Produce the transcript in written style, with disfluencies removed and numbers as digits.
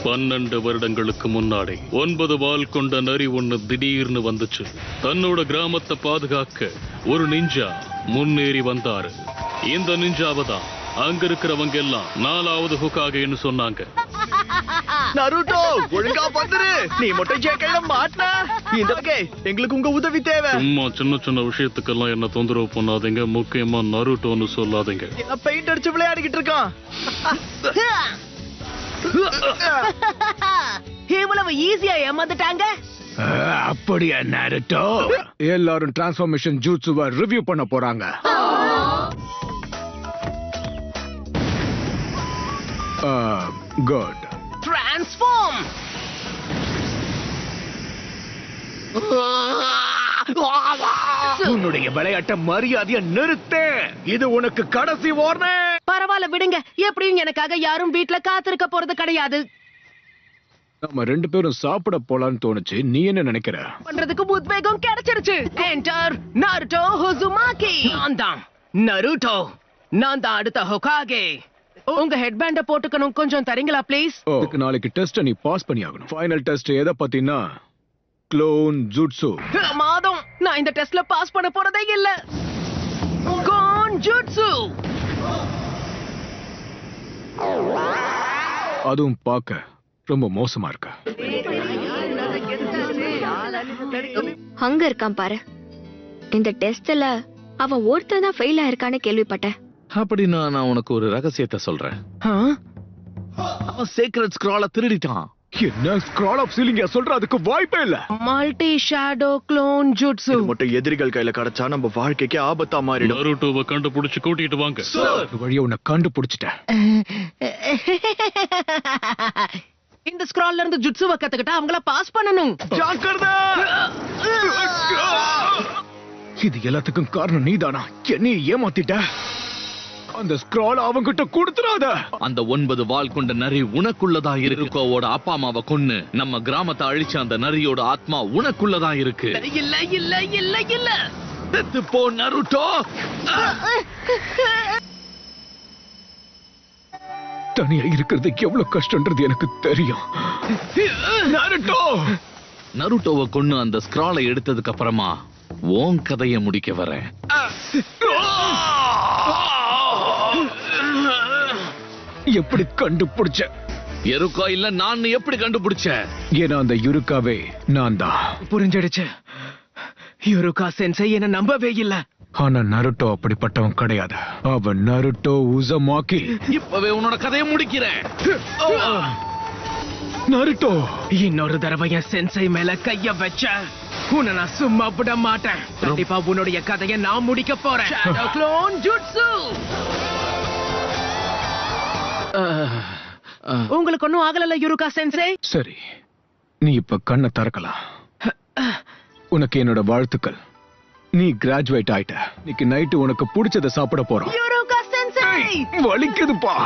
12 வருடங்களுக்கு முன்னாடி 9 வால் கொண்ட நரி ஒண்ணு திடீர்னு வந்துச்சு. தன்னோட கிராமத்தை பாதுகாக்க ஒரு நிஞ்சா முன்னேறி வந்தாரு. இந்த நிஞ்சாவை தான் அங்க இருக்கிறவங்க எல்லாம் 4வது ஹோகாகேன்னு சொன்னாங்க. நருட்டோ, ஒழுங்கா வந்துரு. நீ மட்டும் ஜேக்கையில மாட்டனா இந்த வகை எங்களுக்கு உங்க உதவி தேவை. சும்மா சின்ன சின்ன விஷயத்துக்கெல்லாம் என்ன தொந்தரவு பண்ணாதீங்க. முக்கியமா நருட்டோன்னு சொல்லாதீங்க. பெயிண்ட் அடிச்சு விளையாடிக்கிட்டு இருக்கான். இவ்வளவு ஈஸியா ஏமாந்துட்டாங்க. அப்படியா நருட்டோ? எல்லாரும் டிரான்ஸ்ஃபர்மேஷன் ஜூட்சுவை ரிவ்யூ பண்ண போறாங்க. குட். டிரான்ஸ்ஃபார்ம். உன்னுடைய விளையாட்ட மரியாதையை நிறுத்து. இது உனக்கு கடைசி வார்னிங். பரவாயில்ல விடுங்க. எப்படியும் எனக்காக யாரும் வீட்ல காத்திருக்க போறது கிடையாது. நம்ம 2 பேரும் சாப்பிட போலான்னு தோணுச்சு. நீ என்ன நினைக்கிற? பண்றதுக்கு உத்வேகம் கிடைச்சிருச்சு. Enter Naruto Uzumaki. நான் தான் நருட்டோ. நான் தான் அடுத்த ஹோகாகே. உங்க ஹெட்பேண்ட போட்டுக்கணும். கொஞ்சம் தரீங்களா ப்ளீஸ்? இதுக்கு நாளைக்கு டெஸ்ட் நீ பாஸ் பண்ணி ஆகணும். ஃபைனல் டெஸ்ட் எதை பத்தினா க்ளோன் ஜூட்சு. மாதம் நான் இந்த டெஸ்ட்ல பாஸ் பண்ண போறதே இல்ல. கோன் ஜூட்சு. அதுவும் பார்க்க ரொம்ப மோசமா இருக்கு. அங்க இருக்கான் பாரு. இந்த டெஸ்ட்ல அவன் ஒருத்தன் தான் ஃபெயில் ஆயிருக்கான்னு கேள்விப்பட்டேன். அப்படின்னா நான் உனக்கு ஒரு ரகசியத்தை சொல்றேன். அவன் சீக்ரெட் ஸ்க்ரால திருடிட்டான். என்ன ஸ்க்ரால் ஆஃப் சீலிங்க சொல்ற? அதுக்கு வாய்ப்பே இல்ல. Multi shadow clone jutsu. இது மட்டும் எதிரிகள் கையில கிடைச்சா நம்ம வாழ்க்கைக்கு ஆபத்தா மாறிடும். நருட்டோவை கண்டுபிடிச்சு கூட்டிட்டு வாங்க. ஒரு வழியா உன்னை கண்டுபிடிச்சிட்டேன். இந்த ஸ்க்ரால்ல இருந்து ஜுட்சுவை கத்துக்கிட்டா அவங்கள பாஸ் பண்ணணும். ஜாக்கிரதை. இது எல்லாத்துக்கும் காரணம் நீதானா? என்னை ஏமாத்திட்ட. அந்த ஸ்க்ரால் அவங்கிட்ட கொடுத்துறாத. அந்த 9 வால் கொண்ட நரி உனக்குள்ளதா இருக்கோவோட அப்பா அம்மாவை கொன்னு நம்ம கிராமத்தை அழிச்ச அந்த நரியோட ஆத்மா உனக்குள்ளதா இருக்கு. இல்ல இல்ல இல்ல இல்ல. செத்து போ நருட்டோ. தனியா இருக்கிறது எவ்வளவு கஷ்டம்ன்றது எனக்கு தெரியும். நருட்டோ. நருட்டோவை கொன்னு அந்த ஸ்க்ராலை எடுத்ததுக்கு அப்புறமா உன் கதையை முடிக்க வரேன். எப்படி கண்டுபிடிச்ச? எருக்கா இல்ல நான் எப்படி கண்டுபிடிச்ச? ஏன்னா அந்த யுருக்காவே நான் தான். புரிஞ்சிடுச்சு. யுருகா சென்சை என்ன நம்பவே இல்ல. ஆனா நருட்டோ அப்படிப்பட்டவன் கிடையாது. அவன் நருட்டோ உசுமாகி. இப்பவே உன்னோட கதையை முடிக்கிறேன். நருட்டோ, இன்னொரு தடவை என் சென்சை மேல கைய வச்ச உன்னை நான் சும்மா விட மாட்டேன். கண்டிப்பா உன்னுடைய கதையை நான் முடிக்க போறேன். Shadow clone jutsu. உங்களுக்கு ஒண்ணும் ஆகல யுருகா சென்சை? சரி, நீ இப்ப கண்ணை திறக்கலாம். உனக்கு என்னோட வாழ்த்துக்கள். நீ கிராஜுவேட் ஆயிட்ட. இன்னைக்கு நைட்டு உனக்கு பிடிச்சதை சாப்பிட போறோம். யுருகா சென்சை வலிக்குதுப்பா.